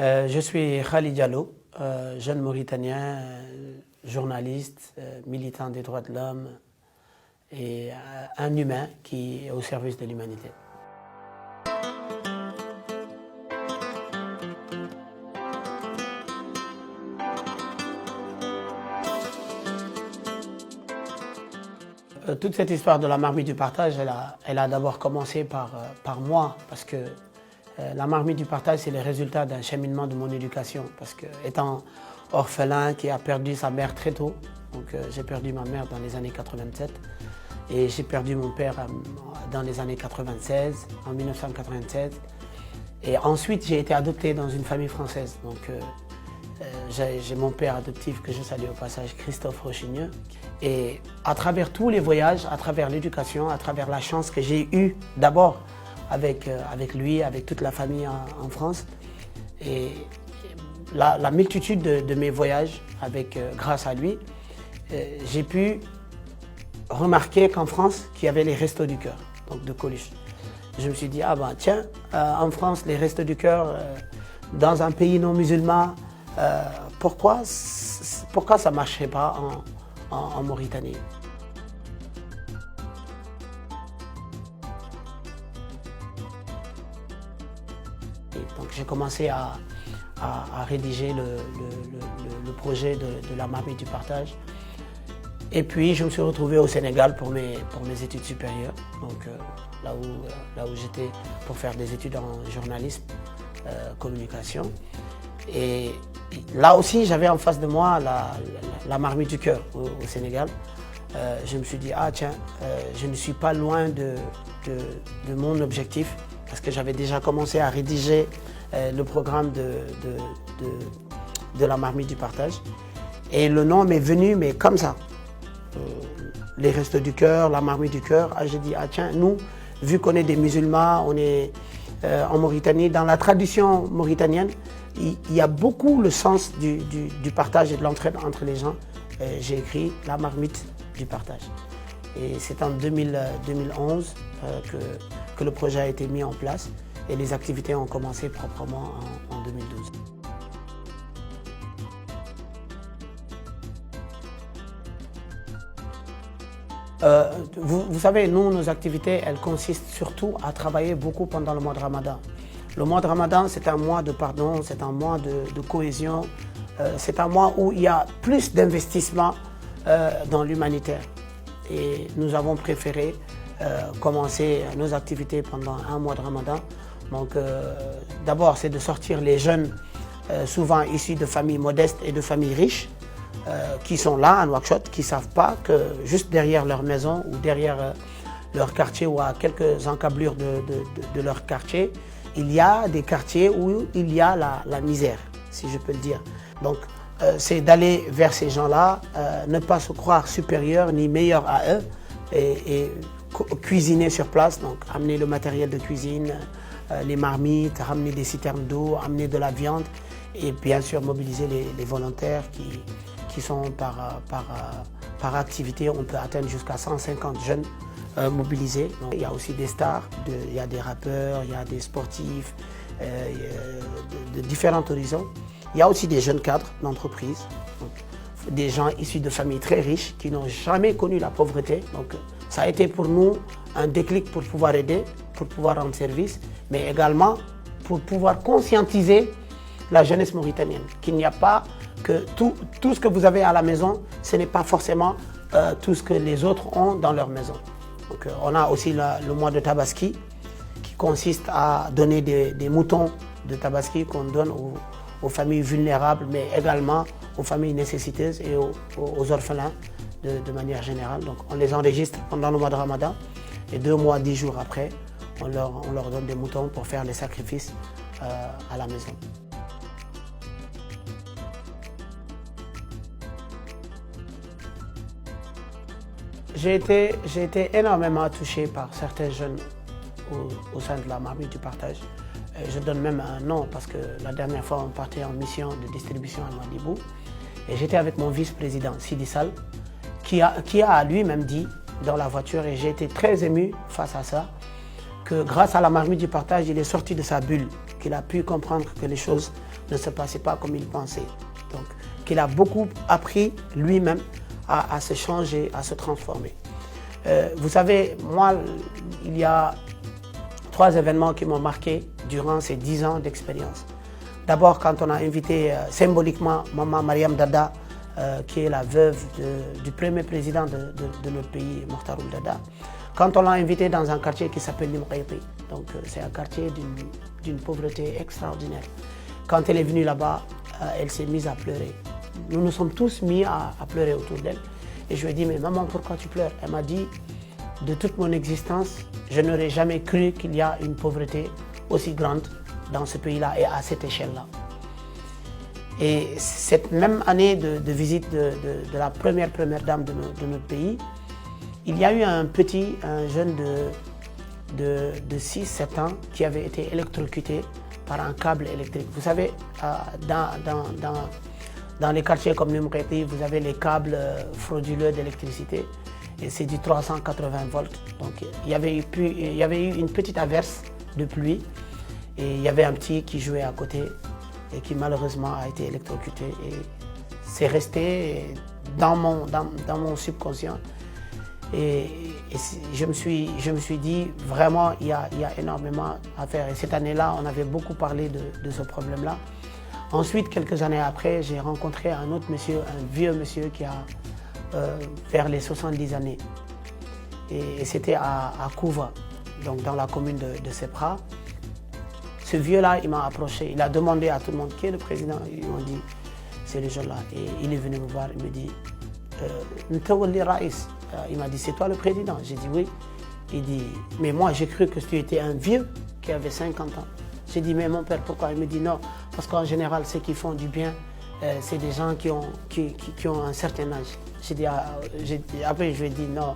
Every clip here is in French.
Je suis Khalid Diallo, jeune Mauritanien, journaliste, militant des droits de l'homme et un humain qui est au service de l'humanité. Toute cette histoire de la marmite du partage, elle a d'abord commencé par moi, parce que la marmite du partage, c'est le résultat d'un cheminement de mon éducation. Parce que, étant orphelin qui a perdu sa mère très tôt, donc j'ai perdu ma mère dans les années 87, et j'ai perdu mon père dans les années 96, en 1996. Et ensuite, j'ai été adopté dans une famille française. Donc, j'ai mon père adoptif que je salue au passage, Christophe Rochigneux. Et à travers tous les voyages, à travers l'éducation, à travers la chance que j'ai eue d'abord avec lui, avec toute la famille en France, et la multitude de mes voyages grâce à lui, j'ai pu remarquer qu'en France, qu'il y avait les Restos du Cœur, donc de Coluche. Je me suis dit, ah ben tiens, en France, les Restos du Cœur, dans un pays non musulman, pourquoi ça ne marcherait pas en Mauritanie? Et donc j'ai commencé à rédiger le projet de la marmite du partage. Et puis je me suis retrouvé au Sénégal pour mes études supérieures, donc là où j'étais pour faire des études en journalisme, communication. Et là aussi, j'avais en face de moi la marmite du cœur au Sénégal. Je me suis dit, ah tiens, je ne suis pas loin de mon objectif, parce que j'avais déjà commencé à rédiger le programme de la marmite du partage. Et le nom m'est venu, mais comme ça. Les Restos du Cœur, la marmite du cœur. J'ai dit, ah tiens, nous, vu qu'on est des musulmans, on est en Mauritanie, dans la tradition mauritanienne, il y a beaucoup le sens du partage et de l'entraide entre les gens. J'ai écrit la marmite du partage. Et c'est en 2011 que le projet a été mis en place et les activités ont commencé proprement en 2012. Vous savez, nous, nos activités, elles consistent surtout à travailler beaucoup pendant le mois de Ramadan. Le mois de Ramadan, c'est un mois de pardon, c'est un mois de cohésion, c'est un mois où il y a plus d'investissement dans l'humanitaire. Et nous avons préféré commencer nos activités pendant un mois de Ramadan. Donc, d'abord, c'est de sortir les jeunes, souvent issus de familles modestes et de familles riches, qui sont là à Nouakchott, qui ne savent pas que juste derrière leur maison ou derrière leur quartier ou à quelques encablures de leur quartier, il y a des quartiers où il y a la misère, si je peux le dire. Donc, c'est d'aller vers ces gens-là, ne pas se croire supérieur ni meilleur à eux et cuisiner sur place, donc amener le matériel de cuisine, les marmites, ramener des citernes d'eau, amener de la viande et bien sûr mobiliser les volontaires qui sont par activité. On peut atteindre jusqu'à 150 jeunes mobilisés. Donc, il y a aussi des stars, il y a des rappeurs, il y a des sportifs de différents horizons. Il y a aussi des jeunes cadres d'entreprise, des gens issus de familles très riches qui n'ont jamais connu la pauvreté. Donc ça a été pour nous un déclic pour pouvoir aider, pour pouvoir rendre service, mais également pour pouvoir conscientiser la jeunesse mauritanienne, qu'il n'y a pas que tout ce que vous avez à la maison, ce n'est pas forcément tout ce que les autres ont dans leur maison. Donc, on a aussi le mois de Tabaski, qui consiste à donner des moutons de Tabaski qu'on donne aux familles vulnérables, mais également aux familles nécessiteuses et aux orphelins de manière générale. Donc, on les enregistre pendant le mois de Ramadan et 2 mois, 10 jours après, on leur donne des moutons pour faire les sacrifices à la maison. J'ai été énormément touché par certains jeunes au sein de la marmite du partage. Je donne même un nom parce que la dernière fois on partait en mission de distribution à Nouadhibou et j'étais avec mon vice-président Sidi Sall qui a lui-même dit dans la voiture, et j'ai été très ému face à ça, que grâce à la marmite du partage, il est sorti de sa bulle, qu'il a pu comprendre que les choses ne se passait pas comme il pensait. Donc, qu'il a beaucoup appris lui-même à se changer, à se transformer. Vous savez, moi, il y a 3 événements qui m'ont marqué durant ces 10 ans d'expérience. D'abord, quand on a invité symboliquement Maman Mariam Dada, qui est la veuve du premier président de notre pays, Mokhtaroul Dada, quand on l'a invité dans un quartier qui s'appelle Limqayti. Donc c'est un quartier d'une pauvreté extraordinaire. Quand elle est venue là-bas, elle s'est mise à pleurer. Nous nous sommes tous mis à pleurer autour d'elle. Et je lui ai dit, mais maman, pourquoi tu pleures? Elle m'a dit, de toute mon existence, je n'aurais jamais cru qu'il y a une pauvreté aussi grande dans ce pays-là et à cette échelle-là. Et cette même année de visite de la première dame de notre pays, il y a eu un jeune de 6-7 ans qui avait été électrocuté par un câble électrique. Vous savez, dans les quartiers comme Limqayti, vous avez les câbles frauduleux d'électricité et c'est du 380 volts. Donc il y avait eu une petite averse de pluie et il y avait un petit qui jouait à côté et qui malheureusement a été électrocuté. Et c'est resté dans mon subconscient. Et je me suis dit, vraiment, il y a énormément à faire. Et cette année-là, on avait beaucoup parlé de ce problème-là. Ensuite, quelques années après, j'ai rencontré un autre monsieur, un vieux monsieur qui a vers les 70 années. Et c'était à Kouva, donc dans la commune de Sepra. Ce vieux-là, il m'a approché, il a demandé à tout le monde qui est le président. Ils m'ont dit, c'est le jeune-là. Et il est venu me voir, il me dit, il m'a dit, c'est toi le président? J'ai dit oui. Il dit, mais moi j'ai cru que tu étais un vieux qui avait 50 ans. J'ai dit, mais mon père, pourquoi? Il me dit, non, parce qu'en général, ceux qui font du bien, c'est des gens qui ont un certain âge. Après, je lui ai dit, non,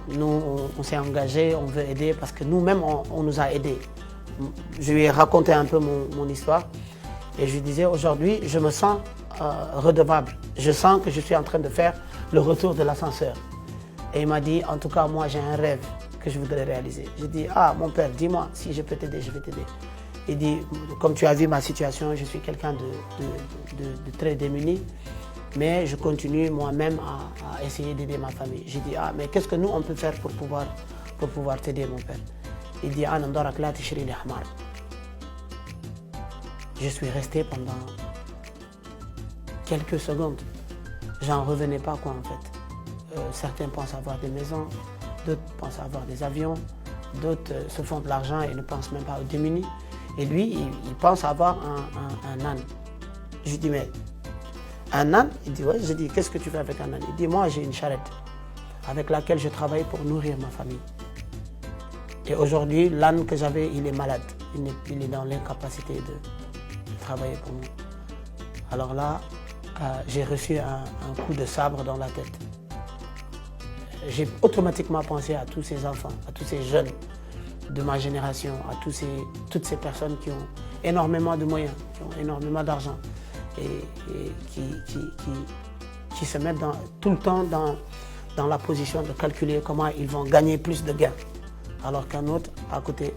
nous, on s'est engagés, on veut aider, parce que nous-mêmes, on nous a aidés. Je lui ai raconté un peu mon histoire, et je lui disais, aujourd'hui, je me sens redevable. Je sens que je suis en train de faire le retour de l'ascenseur. Et il m'a dit, en tout cas, moi, j'ai un rêve que je voudrais réaliser. J'ai dit, ah, mon père, dis-moi, si je peux t'aider, je vais t'aider. Il dit, comme tu as vu ma situation, je suis quelqu'un de très démuni, mais je continue moi-même à essayer d'aider ma famille. J'ai dit, ah, mais qu'est-ce que nous, on peut faire pour pouvoir t'aider, mon père? Il dit, ah, je suis resté pendant quelques secondes. J'en revenais pas, quoi, en fait. Certains pensent avoir des maisons, d'autres pensent avoir des avions, d'autres se font de l'argent et ne pensent même pas aux démunis. Et lui, il pense avoir un âne. Je lui dis, mais un âne? Il dit, ouais. Je dis, qu'est-ce que tu fais avec un âne? Il dit, moi, j'ai une charrette avec laquelle je travaille pour nourrir ma famille. Et aujourd'hui, l'âne que j'avais, il est malade. Il est dans l'incapacité de travailler pour nous. Alors là, j'ai reçu un coup de sabre dans la tête. J'ai automatiquement pensé à tous ces enfants, à tous ces jeunes de ma génération, à toutes ces personnes qui ont énormément de moyens, qui ont énormément d'argent et qui se mettent tout le temps dans la position de calculer comment ils vont gagner plus de gains. Alors qu'un autre, à côté,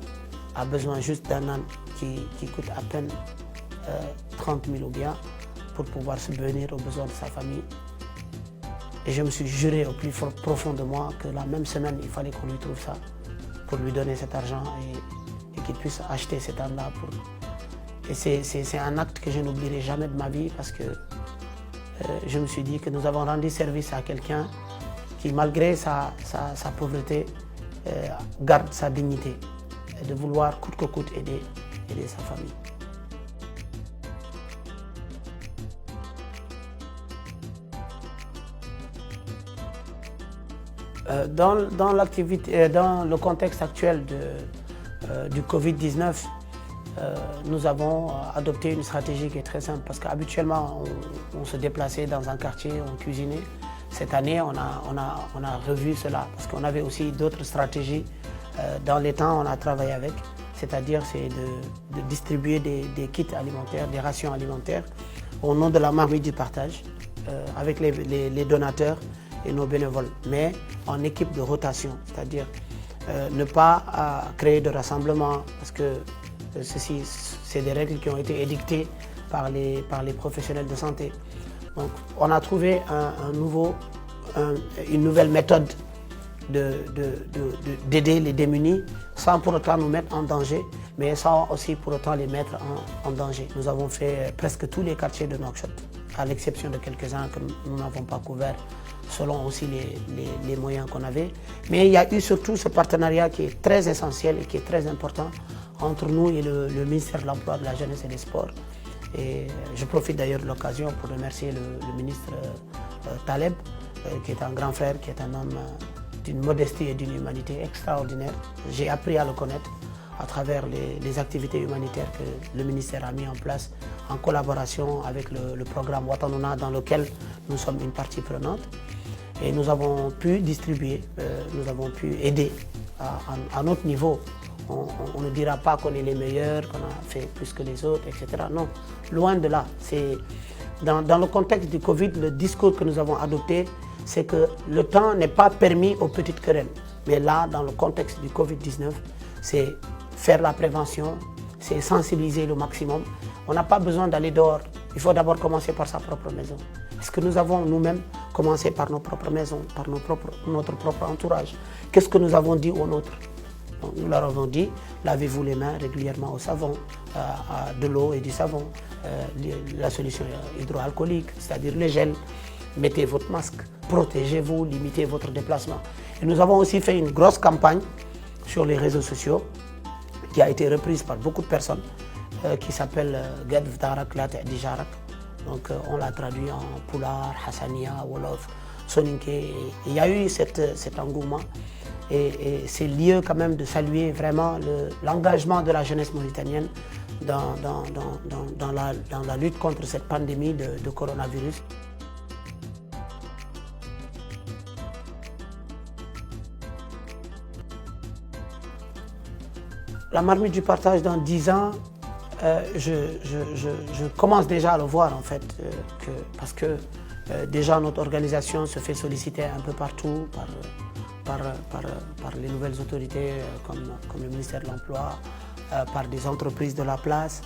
a besoin juste d'un âne qui coûte à peine 30 000 ou bien pour pouvoir subvenir aux besoins de sa famille. Et je me suis juré au plus profond de moi que la même semaine, il fallait qu'on lui trouve ça pour lui donner cet argent et qu'il puisse acheter cet âne-là. Et c'est un acte que je n'oublierai jamais de ma vie parce que je me suis dit que nous avons rendu service à quelqu'un qui, malgré sa pauvreté, garde sa dignité et de vouloir coûte que coûte aider sa famille. Dans le contexte actuel du Covid-19, nous avons adopté une stratégie qui est très simple parce qu'habituellement on se déplaçait dans un quartier, on cuisinait. Cette année, on a revu cela parce qu'on avait aussi d'autres stratégies. Dans les temps, on a travaillé avec, c'est-à-dire c'est de distribuer des kits alimentaires, des rations alimentaires au nom de la marmite du partage avec les donateurs et nos bénévoles, mais en équipe de rotation, c'est-à-dire ne pas créer de rassemblement parce que c'est des règles qui ont été édictées par les professionnels de santé. Donc, on a trouvé une nouvelle méthode d'aider les démunis sans pour autant nous mettre en danger, mais sans aussi pour autant les mettre en danger. Nous avons fait presque tous les quartiers de Nouakchott, à l'exception de quelques-uns que nous n'avons pas couverts, selon aussi les moyens qu'on avait. Mais il y a eu surtout ce partenariat qui est très essentiel et qui est très important entre nous et le ministère de l'Emploi, de la Jeunesse et des Sports. Et je profite d'ailleurs de l'occasion pour remercier le ministre Taleb, qui est un grand frère, qui est un homme d'une modestie et d'une humanité extraordinaire. J'ai appris à le connaître à travers les activités humanitaires que le ministère a mis en place en collaboration avec le programme Watanouna, dans lequel nous sommes une partie prenante. Et nous avons pu distribuer, nous avons pu aider à notre niveau. On ne dira pas qu'on est les meilleurs, qu'on a fait plus que les autres, etc. Non, loin de là. Dans le contexte du Covid, le discours que nous avons adopté, c'est que le temps n'est pas permis aux petites querelles. Mais là, dans le contexte du Covid-19, c'est faire la prévention, c'est sensibiliser le maximum. On n'a pas besoin d'aller dehors. Il faut d'abord commencer par sa propre maison. Est-ce que nous avons nous-mêmes commencé par nos propres maisons, par notre propre entourage? Qu'est-ce que nous avons dit aux nôtres? Nous leur avons dit, lavez-vous les mains régulièrement au savon, de l'eau et du savon, la solution hydroalcoolique, c'est-à-dire le gel, mettez votre masque, protégez-vous, limitez votre déplacement. Et nous avons aussi fait une grosse campagne sur les réseaux sociaux qui a été reprise par beaucoup de personnes, qui s'appelle Gadv Darak Lat Dijarak. Donc on l'a traduit en Poulard, Hassania, Wolof, Soninké. Il y a eu cet engouement. Et c'est lieu quand même de saluer vraiment l'engagement de la jeunesse mauritanienne dans la lutte contre cette pandémie de coronavirus. La marmite du partage dans 10 ans, je commence déjà à le voir en fait, parce que déjà notre organisation se fait solliciter un peu partout par les nouvelles autorités comme le ministère de l'Emploi, par des entreprises de la place.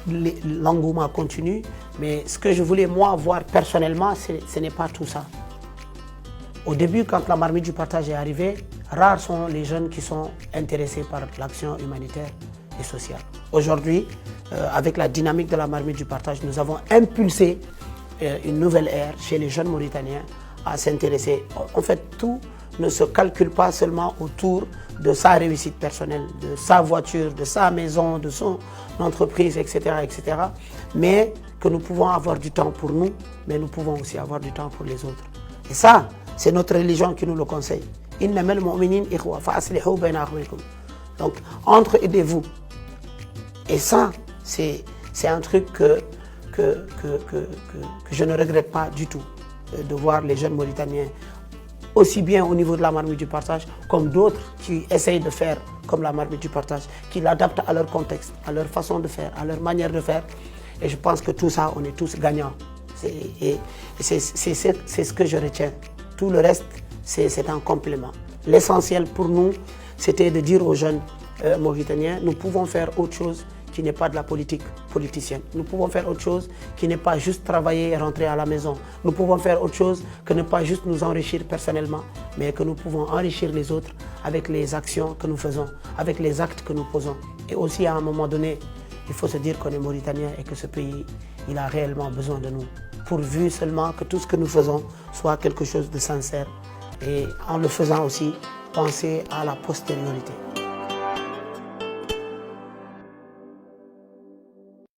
L'engouement continue, mais ce que je voulais moi voir personnellement, ce n'est pas tout ça. Au début, quand la marmite du partage est arrivée, rares sont les jeunes qui sont intéressés par l'action humanitaire et sociale. Aujourd'hui, avec la dynamique de la marmite du partage, nous avons impulsé une nouvelle ère chez les jeunes Mauritaniens à s'intéresser. En fait, tout ne se calcule pas seulement autour de sa réussite personnelle, de sa voiture, de sa maison, de son entreprise, etc., etc. Mais que nous pouvons avoir du temps pour nous, mais nous pouvons aussi avoir du temps pour les autres. Et ça, c'est notre religion qui nous le conseille. Donc, entre-aidez-vous. Et ça, c'est un truc que je ne regrette pas du tout, de voir les jeunes Mauritaniens, aussi bien au niveau de la marmite du partage, comme d'autres qui essayent de faire comme la marmite du partage, qui l'adaptent à leur contexte, à leur façon de faire, à leur manière de faire. Et je pense que tout ça, on est tous gagnants. Et c'est ce que je retiens. Tout le reste, c'est un complément. L'essentiel pour nous, c'était de dire aux jeunes Mauritaniens, nous pouvons faire autre chose qui n'est pas de la politique politicienne. Nous pouvons faire autre chose qui n'est pas juste travailler et rentrer à la maison. Nous pouvons faire autre chose que ne pas juste nous enrichir personnellement, mais que nous pouvons enrichir les autres avec les actions que nous faisons, avec les actes que nous posons. Et aussi, à un moment donné, il faut se dire qu'on est Mauritanien et que ce pays, il a réellement besoin de nous. Pourvu seulement que tout ce que nous faisons soit quelque chose de sincère et en le faisant aussi, penser à la postériorité.